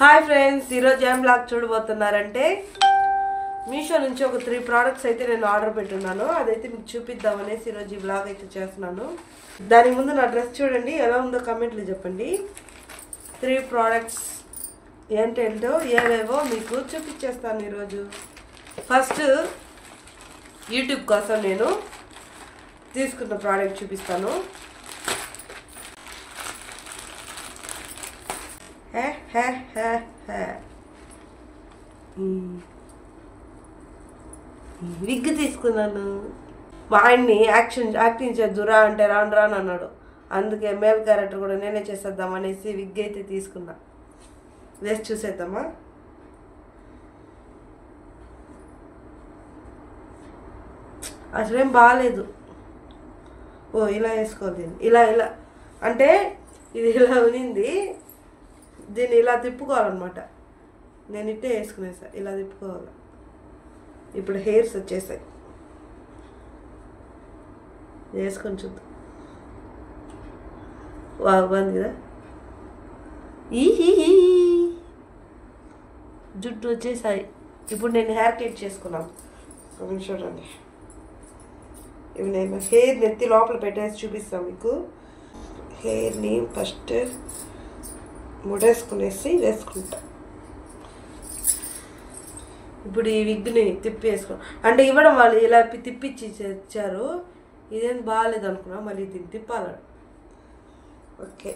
Hi friends, ఈరోజు ఏం blog చూడబోతున్నారంటే Meesho నుంచి ఒక 3 ప్రోడక్ట్స్ అయితే నేను ఆర్డర్ పెట్టున్నాను. అదైతే మీకు చూపిద్దామనేసి ఈరోజు ఈ బ్లాగ్ అయితే చేస్తున్నాను. దాని ముందు నా డ్రెస్ చూడండి ఎలా ఉందో కామెంట్లో చెప్పండి. 3 ప్రోడక్ట్స్ ఏంటేంటో ఏవేవో మీకు చూపించేస్తాను ఈరోజు. ఫస్ట్ యూట్యూబ్ కోసం నేను తీసుకున్న ప్రోడక్ట్ చూపిస్తాను. విగ్ తీసుకున్నాను. మా ఆయన్ని యాక్టింగ్ చేద్దురా అంటే రాను రాను అన్నాడు. అందుకే మేల్ క్యారెక్టర్ కూడా నేనే చేసేద్దాం అనేసి విగ్ అయితే తీసుకున్నా. వేసి చూసేద్దామా? అసలేం బాగాలేదు. ఓ ఇలా వేసుకోవాలి. ఇలా ఇలా అంటే ఇది ఇలా ఉనింది, దీన్ని ఇలా తిప్పుకోవాలన్నమాట. నేను ఇట్టే వేసుకునేసా, ఇలా తిప్పుకోవాలి. ఇప్పుడు హెయిర్స్ వచ్చేసాయి, వేసుకొని చూద్దాం. బాగుంది కదా. ఈ జుట్టు వచ్చేసాయి. ఇప్పుడు నేను హెయిర్ కట్ చేసుకున్నాను. చూడండి, ఇవి నేను హెయిర్ నెత్తి లోపల పెట్టేసి చూపిస్తాను మీకు. హెయిర్ని ఫస్ట్ ముడేసుకునేసి వేసుకుంటా. ఇప్పుడు ఈ విగ్ని తిప్పి వేసుకో అంటే ఇవ్వడం వాళ్ళు ఇలా తిప్పిచ్చి ఇచ్చారు. ఇదేం బాగాలేదు అనుకున్నా, మళ్ళీ దీన్ని తిప్పాలి. ఓకే,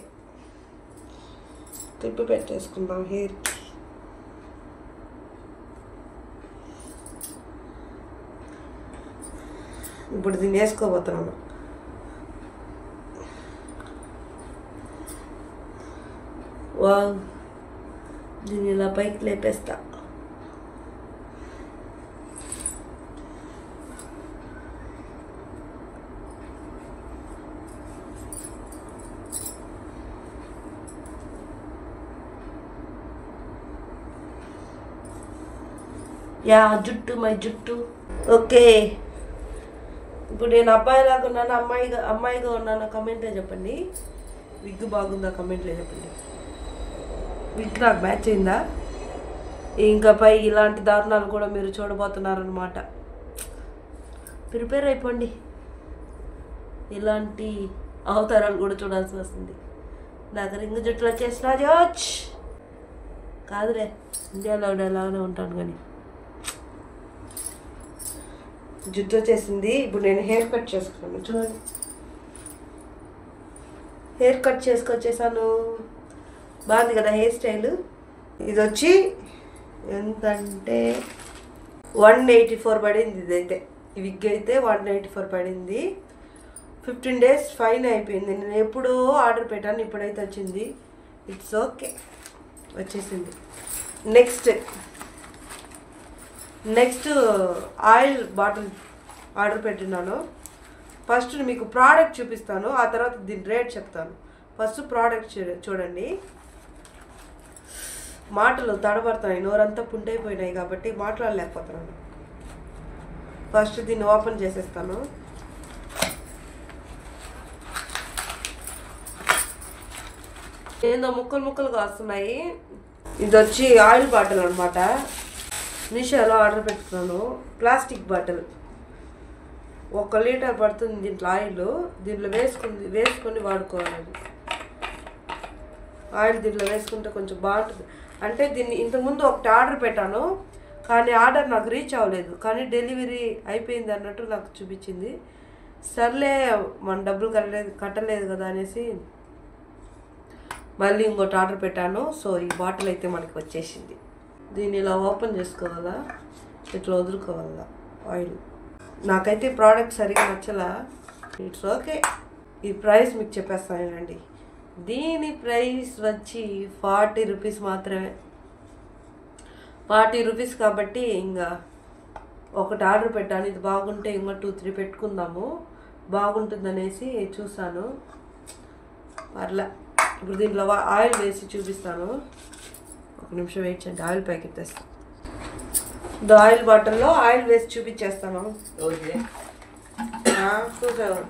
తిప్పి పెట్టేసుకుందాం హెయిర్కి. ఇప్పుడు దీన్ని వేసుకోబోతున్నాను. వావ్, దీన్ని ఇలా పైకి లేపేస్తా. యా జుట్టు, మై జుట్టు. ఓకే, ఇప్పుడు నేను అబ్బాయిలాగా ఉన్నాను అమ్మాయిగా ఉన్నాను కమెంట్లో చెప్పండి. విగ్ బాగుందా కమెంట్లో చెప్పండి. విగ్ నాకు మ్యాచ్ అయిందా? ఇంకా పై ఇలాంటి దారుణాలు కూడా మీరు చూడబోతున్నారనమాట. ప్రిపేర్ అయిపోండి, ఇలాంటి అవతారాలు కూడా చూడాల్సి వస్తుంది. నాకు రింగు జుట్టులో వచ్చేసిన జోచ్ కాదులే, ఇండియాలో ఎలాగానే ఉంటాను కానీ జుట్టు వచ్చేసింది. ఇప్పుడు నేను హెయిర్ కట్ చేసుకున్నాను. చూడండి, హెయిర్ కట్ చేసుకొచ్చేసాను. బాగుంది కదా హెయిర్ స్టైల్. ఇది వచ్చి ఎంతంటే 184 పడింది. ఇదైతే ఈ విగ్ అయితే 184 పడింది. 15 days ఫైన్ అయిపోయింది. నేను ఎప్పుడో ఆర్డర్ పెట్టాను, ఇప్పుడైతే వచ్చింది. ఇట్స్ ఓకే, వచ్చేసింది. నెక్స్ట్ ఆయిల్ బాటిల్ ఆర్డర్ పెట్టినాను. ఫస్ట్ మీకు ప్రోడక్ట్ చూపిస్తాను, ఆ తర్వాత దీని రేట్ చెప్తాను. ఫస్ట్ ప్రోడక్ట్ చూడండి. మాటలు తడబడుతున్నాయి, నోరంతా పుంటైపోయినాయి కాబట్టి మాట్లాడలేకపోతున్నాను. ఫస్ట్ దీన్ని ఓపెన్ చేసేస్తాను. ఏందో ముక్కలుగా వస్తున్నాయి. ఇది వచ్చి ఆయిల్ బాటిల్ అనమాట. మీషోలో ఆర్డర్ పెట్టుకున్నాను. ప్లాస్టిక్ బాటిల్, 1 లీటర్ పడుతుంది దీంట్లో ఆయిల్. దీంట్లో వేసుకొని వాడుకోవాలి. ఆయిల్ దీంట్లో వేసుకుంటే కొంచెం బాగుంటుంది. అంటే దీన్ని ఇంతకుముందు ఒకటి ఆర్డర్ పెట్టాను, కానీ ఆర్డర్ నాకు రీచ్ అవ్వలేదు, కానీ డెలివరీ అయిపోయింది అన్నట్టు నాకు చూపించింది. సర్లే, మన డబ్బులు కట్టలేదు కదా అనేసి మళ్ళీ ఇంకోటి ఆర్డర్ పెట్టాను. సో ఈ బాటిల్ అయితే మనకి వచ్చేసింది. దీన్ని ఇలా ఓపెన్ చేసుకోవాలా, ఇట్లా వదులుకోవాలా ఆయిల్. నాకైతే ప్రోడక్ట్ సరిగ్గా నచ్చలా. It's okay. ఈ ప్రైస్ మీకు చెప్పేస్తానండి. దీని ప్రైస్ వచ్చి 40 రూపీస్ మాత్రమే. 40 రూపీస్ కాబట్టి ఇంకా ఒకటి ఆర్డర్ పెట్టాను. ఇది బాగుంటే ఇంకా 2-3 పెట్టుకుందాము, బాగుంటుందనేసి చూసాను. పర్లే. ఇప్పుడు దీంట్లో ఆయిల్ వేసి చూపిస్తాను. 1 నిమిషం వెయిట్ చేయండి, ఆయిల్ ప్యాకెట్ తెస్తాను. ఆయిల్ బాటిల్లో ఆయిల్ వేసి చూపించేస్తాను. చూసాను,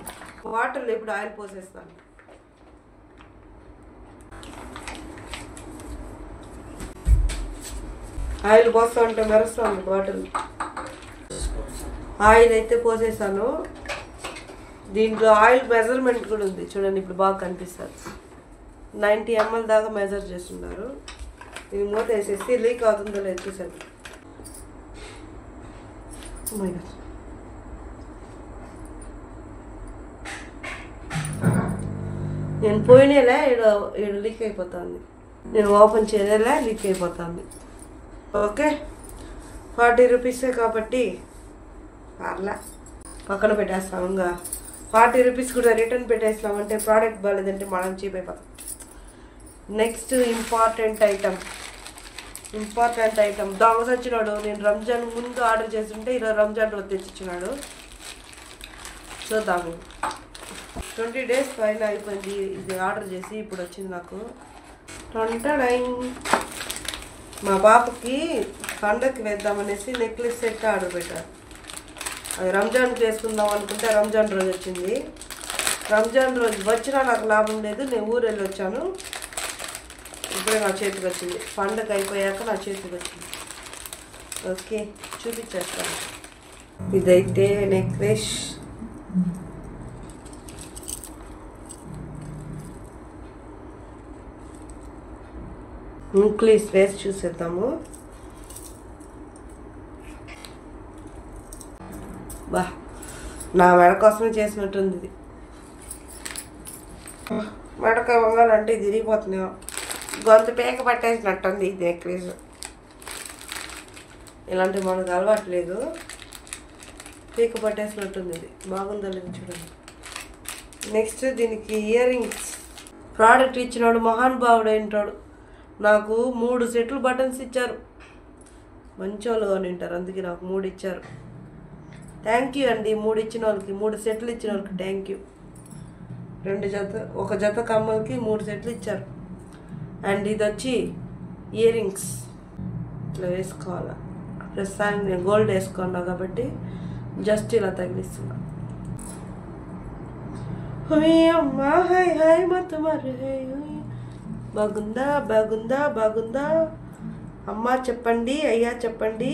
వాటర్లో ఇప్పుడు ఆయిల్ పోసేస్తాను. ఆయిల్ పోస్తూ ఉంటే మెరుస్తుంది బాటిల్. ఆయిల్ అయితే పోసేసాను. దీంట్లో ఆయిల్ మెజర్మెంట్ కూడా ఉంది చూడండి, ఇప్పుడు బాగా కనిపిస్తుంది. 90 ml దాకా మెజర్ చేస్తున్నారు. ఇది మూత వేసేసి లీక్ అవుతుందో లేదు చూసాను. నేను పోయినేలా ఈడ లీక్ అయిపోతుంది. నేను ఓపెన్ చేయలేలా లీక్ అయిపోతుంది. ఓకే, 40 రూపీసే కాబట్టి పర్లే, పక్కన పెట్టేస్తాం. ఇంకా 40 రూపీస్ కూడా రిటర్న్ పెట్టేస్తామంటే ప్రోడక్ట్ బాగాలేదంటే మనం చీప్ అయిపోతాం. నెక్స్ట్ ఇంపార్టెంట్ ఐటమ్ దొంగ వచ్చినాడు. నేను రంజాన్ ముందు ఆర్డర్ చేస్తుంటే ఈరోజు రంజాన్ రోజు తెచ్చిచ్చినాడు. చూద్దాము. 20 days పైన అయిపోయింది ఇది ఆర్డర్ చేసి, ఇప్పుడు వచ్చింది నాకు. మా పాపకి పండగకి వేద్దామనేసి నెక్లెస్ సెట్ ఆర్డర్ పెట్టారు. అది రంజాన్కి వేసుకుందాం అనుకుంటే రంజాన్ రోజు వచ్చింది. రంజాన్ రోజు వచ్చినా నాకు లాభం లేదు, నేను ఊరు వెళ్ళి వచ్చాను. ఇప్పుడే నా చేతికి వచ్చింది, పండగ అయిపోయాక నా చేతికి వచ్చింది. ఓకే, చూపించేస్తాను. ఇదైతే నెక్లెస్. నెక్లెస్ వేసి చూసేద్దాము. బా, నా మెడ కోసమే చేసినట్టుంది ఇది. మెడక వంగాలంటే ఇది తిరిగిపోతుంది, గొంతు పేక పట్టేసినట్టుంది ఇది నెక్లెస్. ఇలాంటివి మనకు అలవాట్లేదు, పీక పట్టేసినట్టుంది ఇది. బాగుందా లేదు చూడండి. నెక్స్ట్ దీనికి ఇయర్ రింగ్స్. ప్రోడక్ట్ ఇచ్చినాడు మహానుభావుడు ఏంటాడు. నాకు 3 సెట్లు బటన్స్ ఇచ్చారు. మంచోళ్ళు అని ఉంటారు, అందుకే నాకు 3 ఇచ్చారు. థ్యాంక్ యూ అండి 3 ఇచ్చిన వాళ్ళకి, 3 సెట్లు ఇచ్చిన వాళ్ళకి థ్యాంక్ యూ. 2 జత, 1 జత కమ్మలకి 3 సెట్లు ఇచ్చారు. అండ్ ఇది వచ్చి ఇయర్ రింగ్స్. ఇట్లా వేసుకోవాలి. ప్రస్తుతానికి నేను గోల్డ్ వేసుకున్నా కాబట్టి జస్ట్ ఇలా తగిలిస్తున్నా. అమ్మా హాయ్ హాయ్ మత్తు మరి బాగుందా బాగుందా బాగుందా అమ్మా చెప్పండి, అయ్యా చెప్పండి,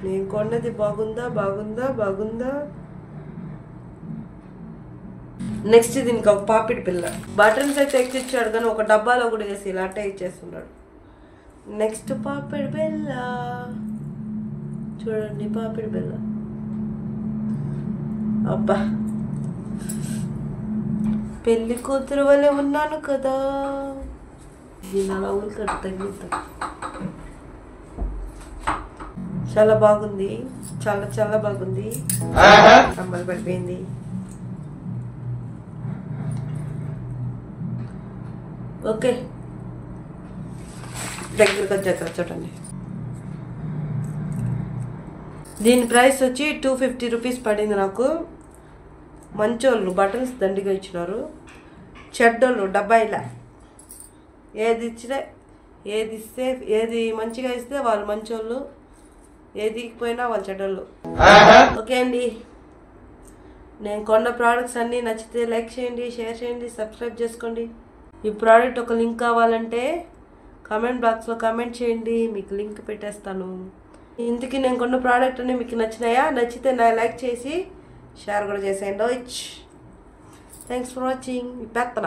నేను కొన్నది బాగుందా బాగుందా బాగుందా. నెక్స్ట్ దీనికి ఒక పాపిడి పిల్ల. బటన్స్ అయితే ఎక్కిచ్చాడు కానీ ఒక డబ్బాలో కూడా వేసి ఇలా అట్టే ఇచ్చేస్తున్నాడు. నెక్స్ట్ పాపిడి పిల్ల చూడండి, పాపిడి పిల్ల. అబ్బా, పెళ్లి కూతురు వల్లే ఉన్నాను కదా. దీని అలా ఉల్కట్టు తగ్గిద్దాం. చాలా బాగుంది, చాలా చాలా బాగుంది. అమ్మలు పడిపోయింది. ఓకే, దగ్గరకు వచ్చేస్తారు చూడండి. దీని ప్రైస్ వచ్చి 250 రూపీస్ పడింది నాకు. మంచోళ్ళు బటన్స్ దండిగా ఇచ్చినారు, చెడ్డోళ్ళు డబ్బాయిలా. ఏది ఇచ్చినా, ఏది ఇస్తే, ఏది మంచిగా ఇస్తే వాళ్ళు మంచోళ్ళు, ఏది ఇకపోయినా వాళ్ళు చెడ్డోళ్ళు. ఓకే అండి, నేను కొన్న ప్రోడక్ట్స్ అన్నీ నచ్చితే లైక్ చేయండి, షేర్ చేయండి, సబ్స్క్రైబ్ చేసుకోండి. ఈ ప్రోడక్ట్ ఒక లింక్ కావాలంటే కామెంట్ బాక్స్లో కామెంట్ చేయండి, మీకు లింక్ పెట్టేస్తాను. ఇంతకీ నేను కొన్న ప్రోడక్ట్ అన్నీ మీకు నచ్చినాయా? నచ్చితే నా లైక్ చేసి షేర్ కూడా చేసేయండి. Thanks for watching. పెత్తన